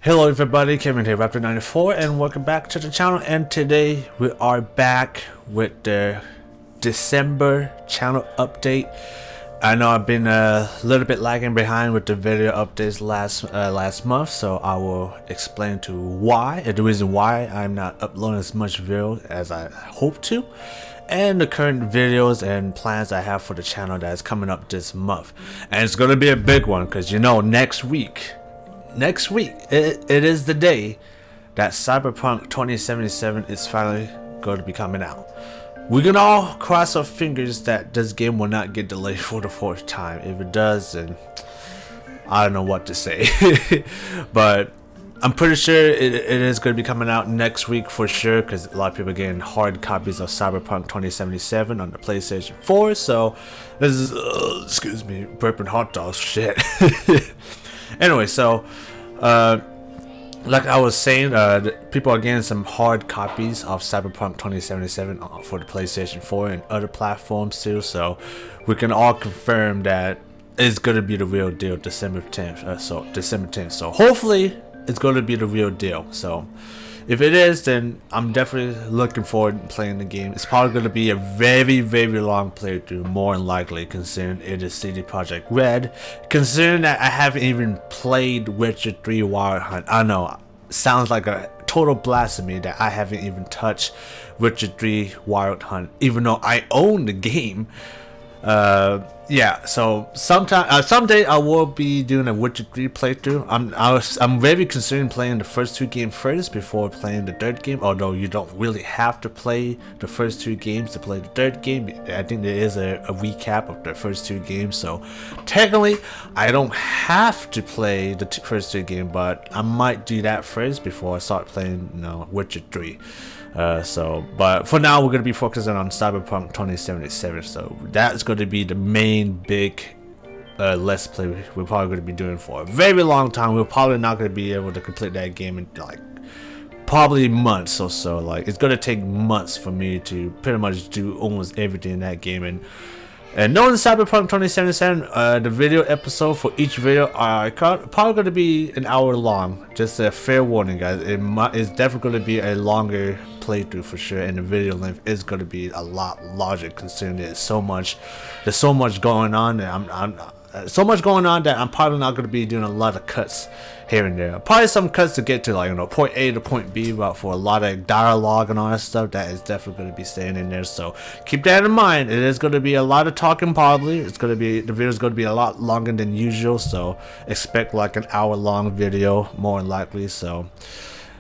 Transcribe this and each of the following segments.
Hello everybody, Kevin here, Raptor94, and welcome back to the channel. And today we are back with the December channel update. I know I've been a little bit lagging behind with the video updates last month, so I will explain to why, and the reason why I'm not uploading as much video as I hope to, and the current videos and plans I have for the channel that is coming up this month. And it's gonna be a big one because, you know, next week it is the day that Cyberpunk 2077 is finally going to be coming out. We can all cross our fingers that this game will not get delayed for the fourth time. If it does, then I don't know what to say. But I'm pretty sure it is going to be coming out next week for sure, because a lot of people are getting hard copies of Cyberpunk 2077 on the PlayStation 4. So this is excuse me, burping hot dogs shit. Anyway, so like I was saying, people are getting some hard copies of Cyberpunk 2077 for the PlayStation 4 and other platforms too, so we can all confirm that it's going to be the real deal December 10th. So hopefully it's going to be the real deal. So if it is, then I'm definitely looking forward to playing the game. It's probably going to be a very, very long playthrough, more than likely, considering it is CD Projekt Red. Considering that I haven't even played Witcher 3 Wild Hunt. I know, sounds like a total blasphemy that I haven't even touched Witcher 3 Wild Hunt, even though I own the game. Yeah, so someday I will be doing a Witcher 3 playthrough. I'm very considering playing the first two games first before playing the third game, although you don't really have to play the first two games to play the third game. I think there is a recap of the first two games, so technically I don't have to play the first two games, but I might do that first before I start playing, you know, Witcher 3. But for now we're going to be focusing on Cyberpunk 2077, so that's going to be the main big let's play we're probably going to be doing for a very long time. We're probably not going to be able to complete that game in like probably months or so. Like, it's going to take months for me to pretty much do almost everything in that game. And knowing Cyberpunk 2077, the video episode for each video are probably going to be an hour long. Just a fair warning, guys. It's definitely going to be a longer playthrough for sure, and the video length is going to be a lot larger, considering there's so much going on. So much going on that I'm probably not going to be doing a lot of cuts here and there. Probably some cuts to get to, like, you know, point A to point B, but for a lot of dialogue and all that stuff, that is definitely going to be staying in there. So keep that in mind. It is going to be a lot of talking probably. The video is going to be a lot longer than usual, so expect like an hour long video more than likely. So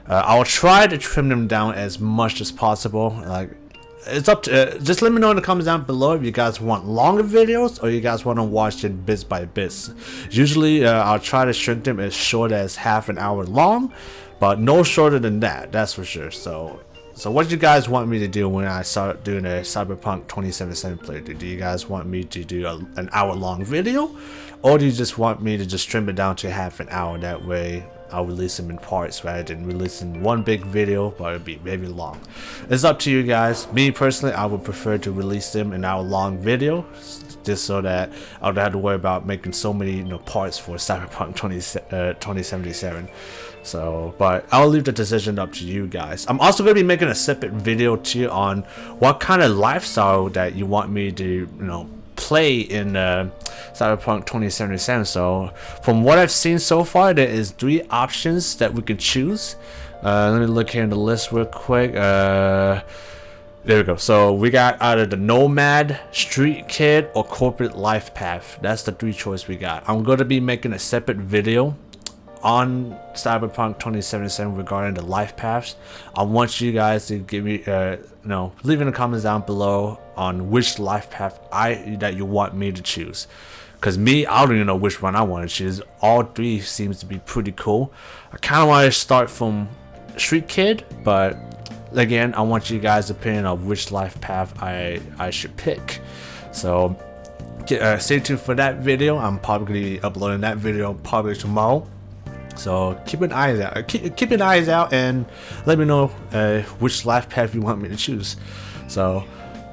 I'll try to trim them down as much as possible. Like, it's up to just let me know in the comments down below if you guys want longer videos or you guys want to watch it bits by bits. Usually I'll try to shrink them as short as half an hour long, but no shorter than that, that's for sure. So what you guys want me to do when I start doing a Cyberpunk 2077 playthrough? Do you guys want me to do an hour long video, or do you just want me to just trim it down to half an hour? That way I'll release them in parts rather than releasing one big video, but it'll be very long. It's up to you guys. Me personally, I would prefer to release them in our long video, just so that I don't have to worry about making so many, you know, parts for Cyberpunk 2077. So, but I'll leave the decision up to you guys. I'm also going to be making a separate video too on what kind of lifestyle that you want me to, you know, play in Cyberpunk 2077. So from what I've seen so far, there is 3 options that we can choose. Let me look here in the list real quick. There we go. So we got either the Nomad, Street Kid, or Corporate Life Path. That's the 3 choices we got. I'm going to be making a separate video on Cyberpunk 2077 regarding the life paths. I want you guys to give me leave in the comments down below on which life path that you want me to choose, because I don't even know which one I want to choose. All 3 seems to be pretty cool. I kind of want to start from Street Kid, but again, I want you guys' opinion of which life path I should pick. So stay tuned for that video. I'm probably going to be uploading that video probably tomorrow. So keep an eyes out. Keep an eyes out and let me know which life path you want me to choose. So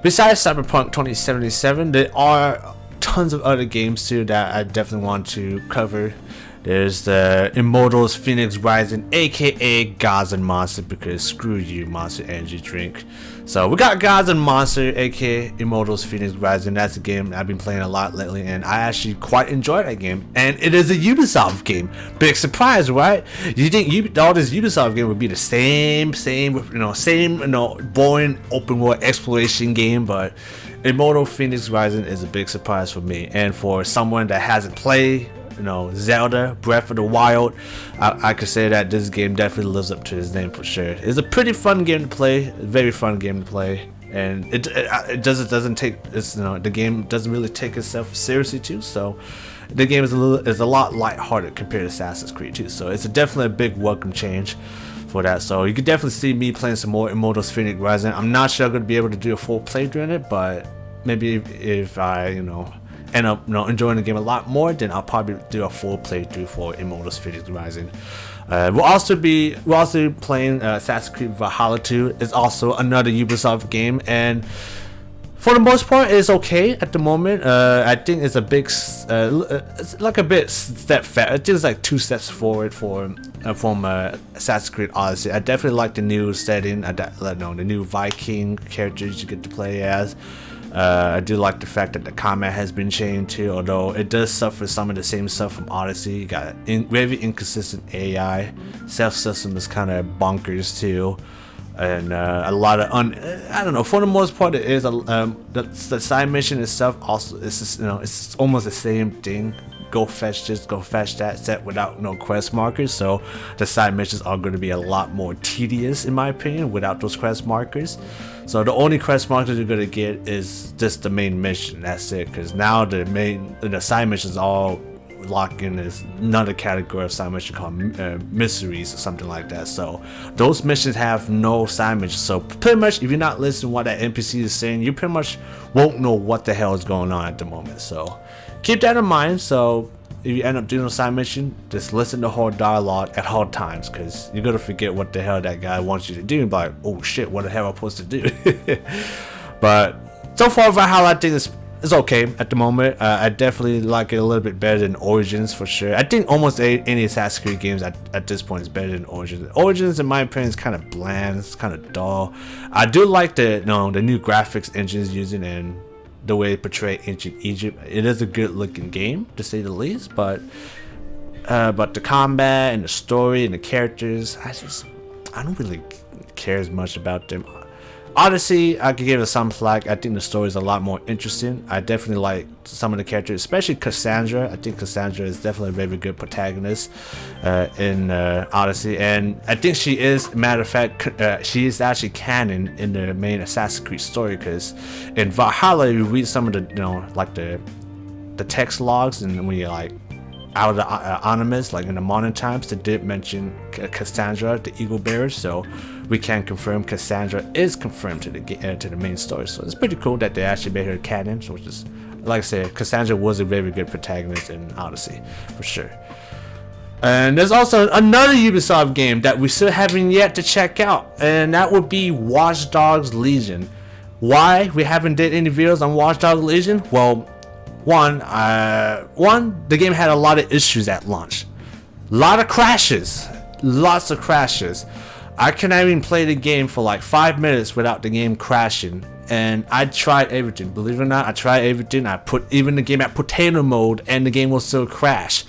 besides Cyberpunk 2077, there are tons of other games too that I definitely want to cover There's the Immortal's Fenyx Rising, aka Gods and Monster, because screw you, Monster Energy Drink. So we got Gods and Monster, aka Immortal's Fenyx Rising. That's a game I've been playing a lot lately, and I actually quite enjoyed that game. And it is a Ubisoft game. Big surprise, right? You think all this Ubisoft game would be the same, boring open world exploration game, but Immortal Fenyx Rising is a big surprise for me, and for someone that hasn't played Zelda Breath of the Wild, I could say that this game definitely lives up to his name for sure. It's a pretty fun game to play, a very fun game to play, and it doesn't take the game doesn't really take itself seriously too. So the game is a lot lighthearted compared to Assassin's Creed 2. So it's definitely a big welcome change for that. So you could definitely see me playing some more Immortals Fenyx Rising. I'm not sure I'm going to be able to do a full playthrough in it, but maybe if I end up enjoying the game a lot more, then I'll probably do a full playthrough for Immortals Fenyx Rising. We'll also be playing Assassin's Creed Valhalla 2. It's also another Ubisoft game, and for the most part it's okay at the moment. I think it's a big it's like a bit step fast. I think it's like 2 steps forward from Assassin's Creed Odyssey. I definitely like the new setting, the new Viking characters you get to play as. I do like the fact that the combat has been changed too, although it does suffer some of the same stuff from Odyssey. You got very inconsistent AI, self-system is kind of bonkers too, and a lot of I don't know. For the most part, it is the side mission itself also it's almost the same thing. Go fetch that set without no quest markers. So the side missions are going to be a lot more tedious in my opinion without those quest markers. So the only quest markers you're going to get is just the main mission. That's it, because now the side missions all lock in this another category of side mission called mysteries or something like that. So those missions have no side missions. So pretty much if you're not listening to what that NPC is saying, you pretty much won't know what the hell is going on at the moment. So keep that in mind. So if you end up doing a side mission, just listen to whole dialogue at all times, because you're gonna forget what the hell that guy wants you to do and be like, oh shit, what the hell am I supposed to do? But so far Valhalla I think it's okay at the moment. I definitely like it a little bit better than Origins for sure. I think almost any Assassin's Creed games at this point is better than Origins. Origins in my opinion is kind of bland, it's kind of dull. I do like the new graphics engines using and the way it portrays ancient Egypt. It is a good looking game to say the least, but the combat and the story and the characters, I don't really care as much about them. Odyssey, I could give it some slack. I think the story is a lot more interesting. I definitely like some of the characters, especially Cassandra. I think Cassandra is definitely a very good protagonist in Odyssey, and I think she is. Matter of fact, she is actually canon in the main Assassin's Creed story, because in Valhalla you read some of the the text logs, and when you're like out of the Animus, like in the modern times, they did mention Cassandra, the Eagle Bearer, so we can confirm Cassandra is confirmed to the main story. So it's pretty cool that they actually made her canon, which is, like I said, Cassandra was a very good protagonist in Odyssey for sure. And there's also another Ubisoft game that we still haven't yet to check out, and that would be Watchdogs Legion. Why we haven't did any videos on Watchdogs Legion? Well, one, the game had a lot of issues at launch. Lots of crashes. I cannot even play the game for like 5 minutes without the game crashing. And I tried everything. Believe it or not, I tried everything. I put even the game at potato mode and the game will still crash.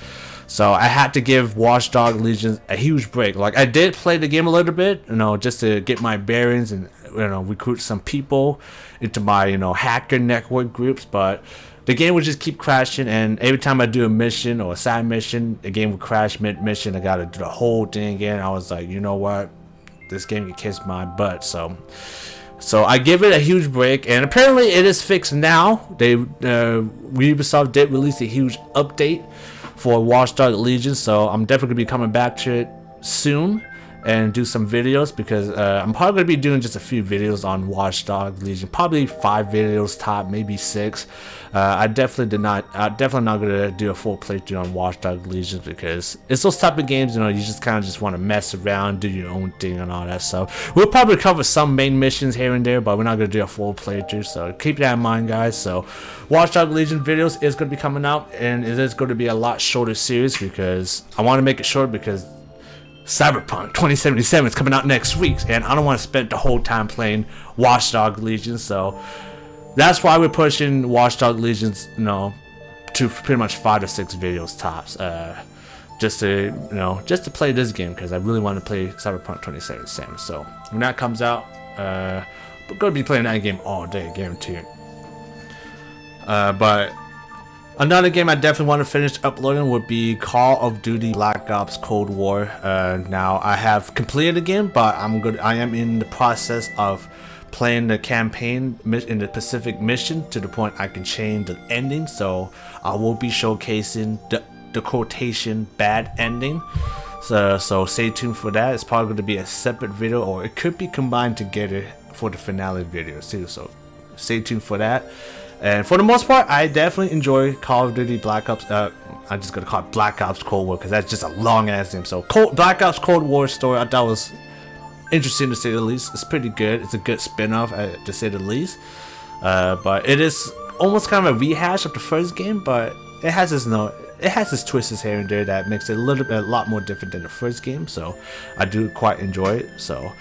So I had to give Watchdogs Legion a huge break. Like, I did play the game a little bit, just to get my bearings and recruit some people into my hacker network groups, but the game would just keep crashing, and every time I do a mission or a side mission, the game would crash mid-mission. I gotta do the whole thing again. I was like, you know what? This game can kiss my butt. So I give it a huge break, and apparently it is fixed now. Ubisoft did release a huge update for Watchdogs Legion, so I'm definitely gonna be coming back to it soon. and do some videos, because I'm probably going to be doing just a few videos on Watchdogs Legion, probably 5 videos top, maybe 6. I'm definitely not going to do a full playthrough on Watchdogs Legion, because it's those type of games, you know, you just kind of just want to mess around, do your own thing and all that. So we'll probably cover some main missions here and there, but we're not going to do a full playthrough, so keep that in mind, guys. So Watchdogs Legion videos is going to be coming out, and it is going to be a lot shorter series, because I want to make it short, because Cyberpunk 2077 is coming out next week, and I don't want to spend the whole time playing Watchdogs Legion. So that's why we're pushing Watchdogs Legions, you know, to pretty much 5 to 6 videos tops, just to play this game, because I really want to play Cyberpunk 2077. So when that comes out, we're gonna be playing that game all day, guaranteed. But another game I definitely want to finish uploading would be Call of Duty Black Ops Cold War. Now I have completed the game, but I am in the process of playing the campaign in the Pacific mission to the point I can change the ending. So I will be showcasing the quotation bad ending. So stay tuned for that. It's probably going to be a separate video, or it could be combined together for the finale video too. So stay tuned for that. And for the most part, I definitely enjoy Call of Duty Black Ops. I'm just gonna call it Black Ops Cold War, because that's just a long ass name. So Black Ops Cold War story, I thought was interesting to say the least. It's pretty good. It's a good spin-off, to say the least. But it is almost kind of a rehash of the first game, but it has its twists here and there that makes it a lot more different than the first game. So I do quite enjoy it. So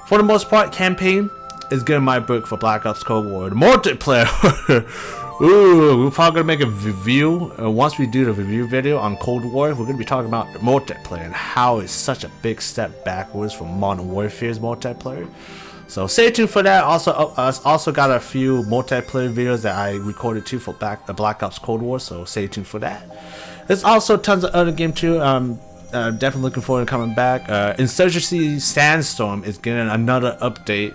for the most part, campaign is good in my book for Black Ops Cold War. The multiplayer, ooh, we're probably gonna make a review. Once we do the review video on Cold War, we're gonna be talking about the multiplayer and how it's such a big step backwards from Modern Warfare's multiplayer. So stay tuned for that. Also got a few multiplayer videos that I recorded too for Black Ops Cold War. So stay tuned for that. There's also tons of other games too. Definitely looking forward to coming back. Insurgency Sandstorm is getting another update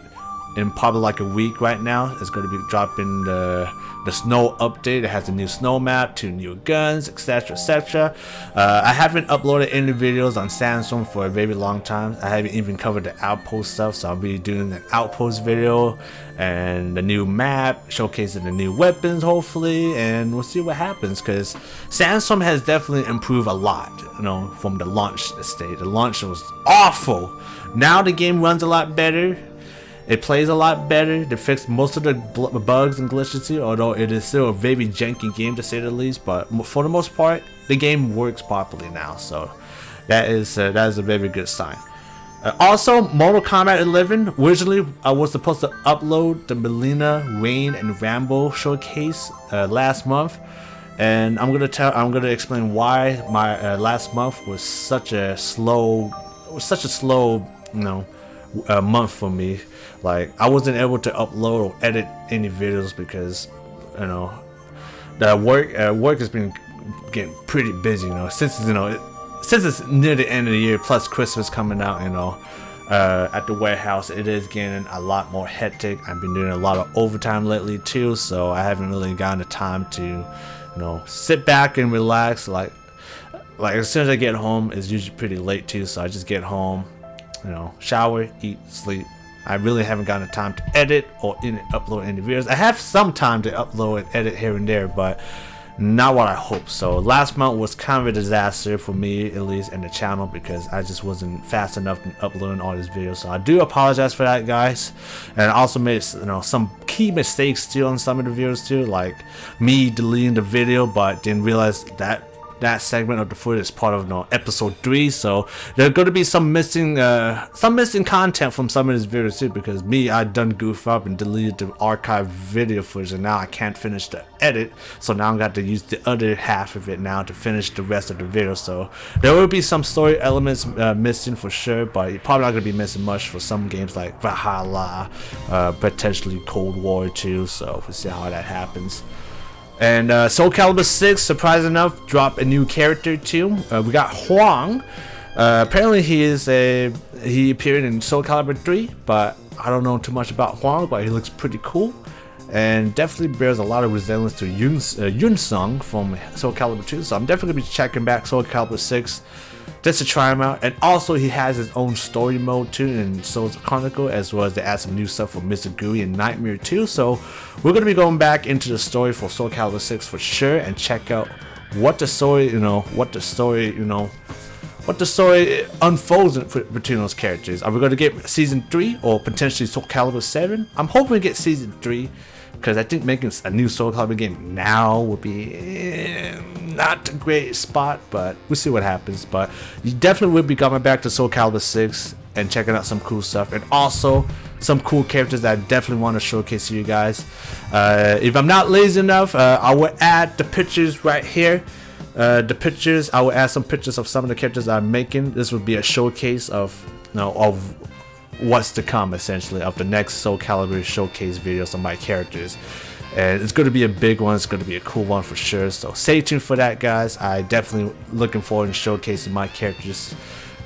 in probably like a week right now. It's going to be dropping the snow update. It has a new snow map, 2 new guns, etc, etc. I haven't uploaded any videos on Sandstorm for a very long time. I haven't even covered the outpost stuff, so I'll be doing an outpost video and the new map, showcasing the new weapons hopefully, and we'll see what happens, because Sandstorm has definitely improved a lot, you know, from the launch state. The launch was awful. Now the game runs a lot better. It plays a lot better. They fixed most of the bugs and glitches too, although it is still a very janky game to say the least. But for the most part, the game works properly now, so that is a very good sign. Also, Mortal Kombat 11. Originally, I was supposed to upload the Melina, Rain, and Rambo showcase last month, and I'm gonna explain why my last month was such a slow, month for me. Like, I wasn't able to upload or edit any videos because, you know, the work has been getting pretty busy, you know, since it's near the end of the year, plus Christmas coming out, you know, at the warehouse. It is getting a lot more hectic. I've been doing a lot of overtime lately too, so I haven't really gotten the time to, you know, sit back and relax. Like as soon as I get home, it's usually pretty late too, so I just get home, you know, shower, eat, sleep. I really haven't gotten the time to edit or upload any videos. I have some time to upload and edit here and there, but not what I hoped. So last month was kind of a disaster for me, at least, and the channel, because I just wasn't fast enough in uploading all these videos. So I do apologize for that, guys. And I also made, you know, some key mistakes too on some of the videos too, like me deleting the video but didn't realize that segment of the footage is part of, you know, episode 3, so there's going to be some missing content from some of these videos too, because I done goof up and deleted the archive video footage, and now I can't finish the edit, so now I'm got to use the other half of it now to finish the rest of the video. So there will be some story elements missing for sure, but you're probably not going to be missing much for some games like Valhalla, potentially Cold War too, so we'll see how that happens. And Calibur 6, surprising enough, dropped a new character too. We got Huang. Apparently he appeared in Calibur 3, but I don't know too much about Huang, but he looks pretty cool. and definitely bears a lot of resemblance to Yun Sung from Soul Calibur 2. So I'm definitely gonna be checking back Soul Calibur 6 just to try him out. And also he has his own story mode too in Soul's Chronicle, as well as they add some new stuff for Mizuguri and Nightmare too. So we're gonna be going back into the story for Soul Calibur 6 for sure, and check out what the story, what the story unfolds between those characters. Are we going to get season 3 or potentially Soul Calibur 7? I'm hoping we get season 3, because I think making a new Soul Calibur game now would be not a great spot, but we'll see what happens. But you definitely will be coming back to Soul Calibur 6 and checking out some cool stuff, and also some cool characters that I definitely want to showcase to you guys. If I'm not lazy enough, I will add the pictures right here. The pictures, I will add some pictures of some of the characters I'm making. This would be a showcase of of what's to come, essentially, of the next Soul Calibur showcase videos of my characters. And it's going to be a big one. It's going to be a cool one for sure. So stay tuned for that, guys. I definitely looking forward to showcasing my characters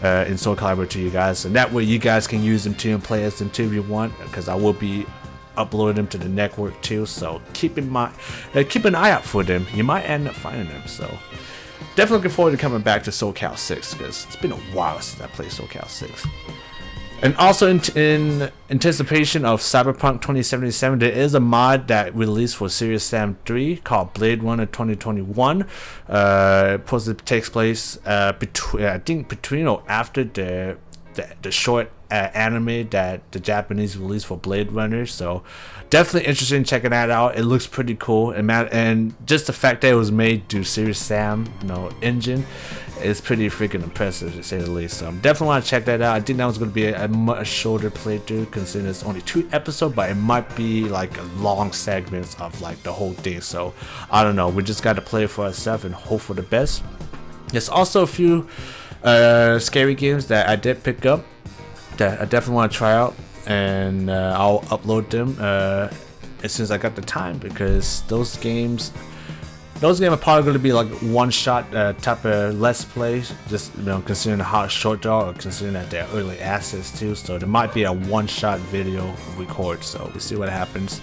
in Soul Calibur to you guys, and that way you guys can use them too and play as them too if you want, because I will be uploading them to the network too. So keep an eye out for them. You might end up finding them. So definitely looking forward to coming back to Soul Cal 6, because it's been a while since I played Soul Cal 6. And also in anticipation of Cyberpunk 2077, there is a mod that released for Serious Sam 3 called Blade Runner 2021. Supposedly takes place between or after the short anime that the Japanese released for Blade Runner. So definitely interested in checking that out. It looks pretty cool, and just the fact that it was made through Serious Sam engine is pretty freaking impressive, to say the least. So I'm definitely want to check that out. I think that was going to be a much shorter playthrough, considering it's only 2 episodes, but it might be like long segments of like the whole thing. So I don't know, we just got to play it for ourselves and hope for the best. There's also a few scary games that I did pick up that I definitely want to try out, and I'll upload them as soon as I got the time, because those games are probably going to be like one-shot type of let's play, just considering how short they are, or considering that they're early access too. So there might be a one-shot video record, so we'll see what happens.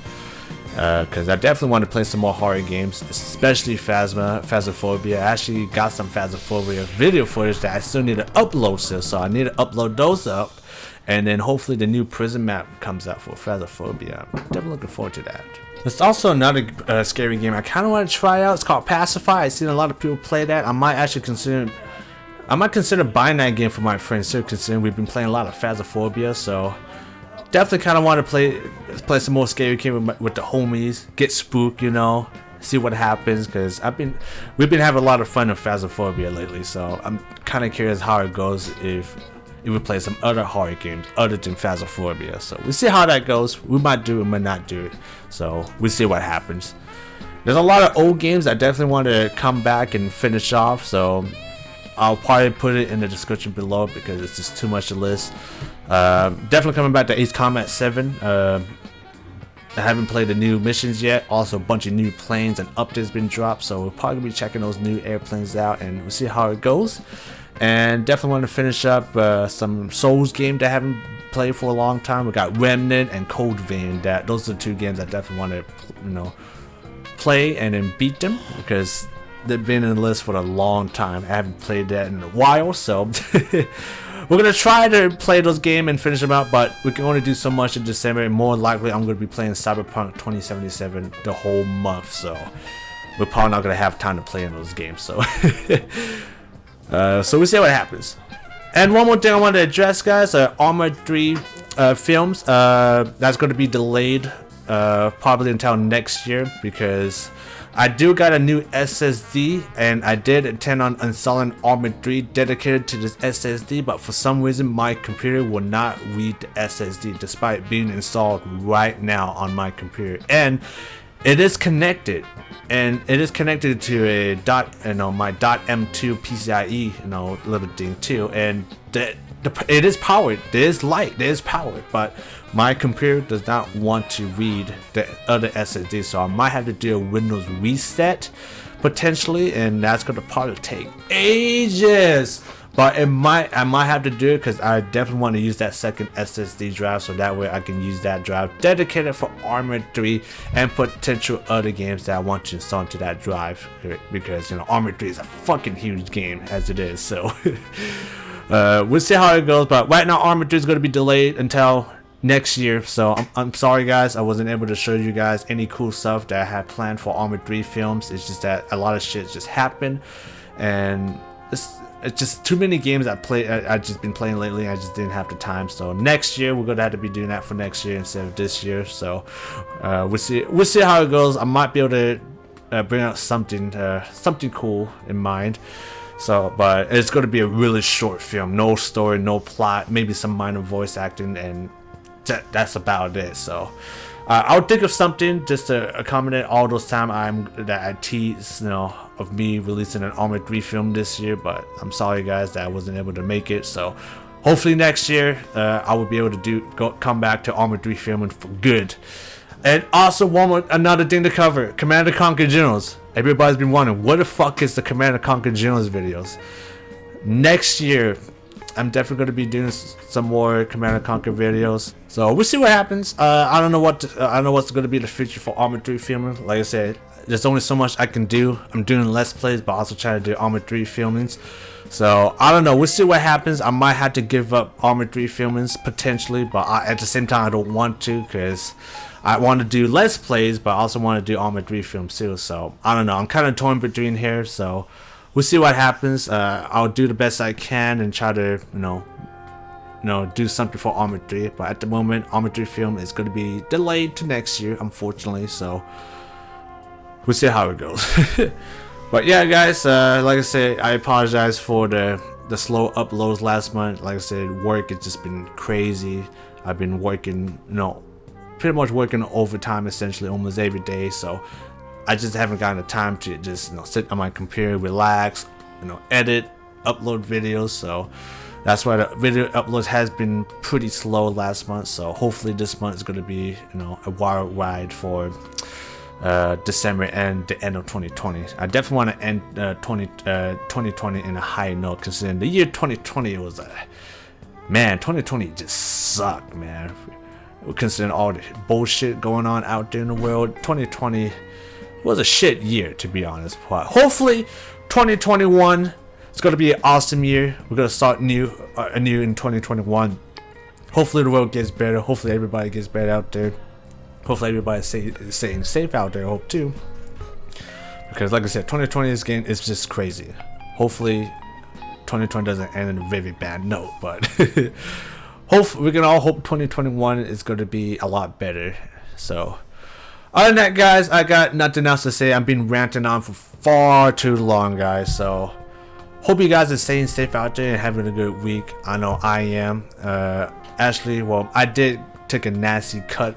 Because I definitely want to play some more horror games, especially Phasmophobia. I actually got some Phasmophobia video footage that I still need to upload still, so I need to upload those up, and then hopefully the new prison map comes out for Phasmophobia. I'm definitely looking forward to that. There's also another scary game I kind of want to try out. It's called Pacify. I've seen a lot of people play that. I might consider buying that game for my friends too, considering we've been playing a lot of Phasmophobia. So definitely kind of want to play some more scary game with the homies, get spooked, see what happens, because we've been having a lot of fun with Phasmophobia lately. So I'm kind of curious how it goes if we play some other horror games other than Phasmophobia. So we'll see how that goes. We might do it, we might not do it. So we'll see what happens. There's a lot of old games I definitely want to come back and finish off, so I'll probably put it in the description below because it's just too much to list. Definitely coming back to Ace Combat 7. I haven't played the new missions yet. Also a bunch of new planes and updates been dropped, so we'll probably be checking those new airplanes out, and we'll see how it goes. And definitely want to finish up some Souls game that I haven't played for a long time. We got Remnant and Code Vein. Those are the 2 games I definitely want to play and then beat them, because they've been in the list for a long time. I haven't played that in a while, so we're gonna try to play those games and finish them out, but we can only do so much in December, and more likely I'm gonna be playing Cyberpunk 2077 the whole month, so we're probably not gonna have time to play in those games. So so we'll see what happens. And one more thing I want to address, guys, Armored 3 films, that's going to be delayed probably until next year, because I do got a new SSD, and I did intend on installing Armored 3 dedicated to this SSD, but for some reason my computer will not read the SSD despite being installed right now on my computer. And it is connected, and it is connected to a my .m2 PCIe little thing too, and it is powered. There is light, there is power, but my computer does not want to read the other SSD, so I might have to do a Windows reset potentially, and that's going to probably take ages. But I might have to do it because I definitely want to use that second SSD drive, so that way I can use that drive dedicated for Armored 3 and potential other games that I want to install into that drive, because you know Armored 3 is a fucking huge game as it is. So we'll see how it goes. But right now Armored 3 is going to be delayed until next year, so I'm sorry guys, I wasn't able to show you guys any cool stuff that I had planned for Armored 3 films. It's just that a lot of shit just happened, and it's just too many games I just been playing lately. I just didn't have the time. So next year we're gonna have to be doing that for next year instead of this year. So we'll see how it goes. I might be able to bring out something cool in mind. So, but it's gonna be a really short film, no story, no plot, maybe some minor voice acting, and that's about it. So I'll think of something just to accommodate all those time that I teased, you know, of me releasing an Armored 3 film this year. But I'm sorry guys that I wasn't able to make it. So hopefully next year I will be able to come back to Armored 3 filming for good. And also another thing to cover: Command & Conquer Generals. Everybody's been wondering, what the fuck is the Command & Conquer Generals videos? Next year I'm definitely going to be doing some more Command & Conquer videos. So we'll see what happens. I don't know what's going to be the future for Armored 3 filming. Like I said, there's only so much I can do. I'm doing Let's Plays, but also trying to do Armored 3 filmings. So I don't know. We'll see what happens. I might have to give up Armored 3 filmings potentially, but at the same time I don't want to, because I want to do Let's Plays, but I also want to do Armored 3 films too. So I don't know. I'm kind of torn between here. So we'll see what happens. I'll do the best I can and try to, you know, do something for Armored 3. But at the moment, Armored 3 film is going to be delayed to next year, unfortunately. So we'll see how it goes. But yeah, guys, like I said, I apologize for the slow uploads last month. Like I said, work has just been crazy. I've been working, you know, pretty much working overtime essentially almost every day. So I just haven't gotten the time to just, you know, sit on my computer, relax, you know, edit, upload videos. So that's why the video uploads has been pretty slow last month. So hopefully this month is going to be, you know, a wild ride for December and the end of 2020. I definitely want to end 2020 in a high note, considering the year 2020 was man, 2020 just sucked, man. Considering all the bullshit going on out there in the world, 2020 was a shit year, to be honest. But hopefully 2021 is going to be an awesome year. We're going to start anew in 2021. Hopefully the world gets better. Hopefully everybody gets better out there. Hopefully everybody's staying safe out there, I hope too. Because like I said, 2020 is just crazy. Hopefully 2020 doesn't end in a very bad note, but we can all hope 2021 is going to be a lot better. So other than that, guys, I got nothing else to say. I've been ranting on for far too long, guys. So hope you guys are staying safe out there and having a good week. I know I am. Ashley, well, I did take a nasty cut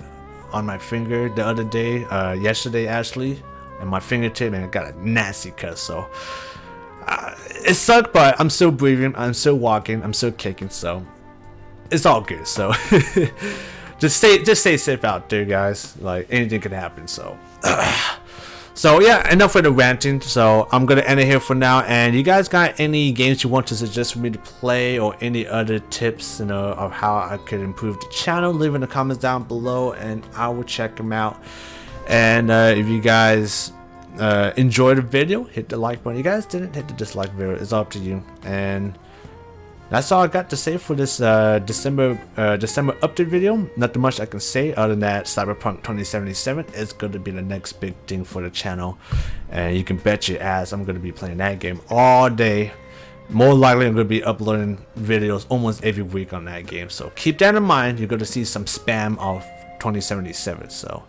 on my finger the other day, yesterday, Ashley, and my fingertip, and it got a nasty cut. So it sucked, but I'm still breathing, I'm still walking, I'm still kicking, so it's all good. So just stay safe out there, guys. Like, anything can happen. So so yeah, enough for the ranting. So I'm gonna end it here for now. And you guys got any games you want to suggest for me to play, or any other tips, you know, of how I could improve the channel, leave in the comments down below and I will check them out. And if you guys enjoyed the video, hit the like button. You guys didn't, hit the dislike video. It's up to you. And that's all I got to say for this December update video. Nothing much I can say other than that Cyberpunk 2077 is going to be the next big thing for the channel, and you can bet your ass I'm going to be playing that game all day. More likely I'm going to be uploading videos almost every week on that game, so keep that in mind. You're going to see some spam of 2077, so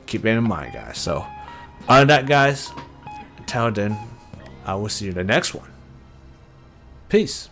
keep that in mind, guys. So other than that, guys, until then, I will see you in the next one. Peace.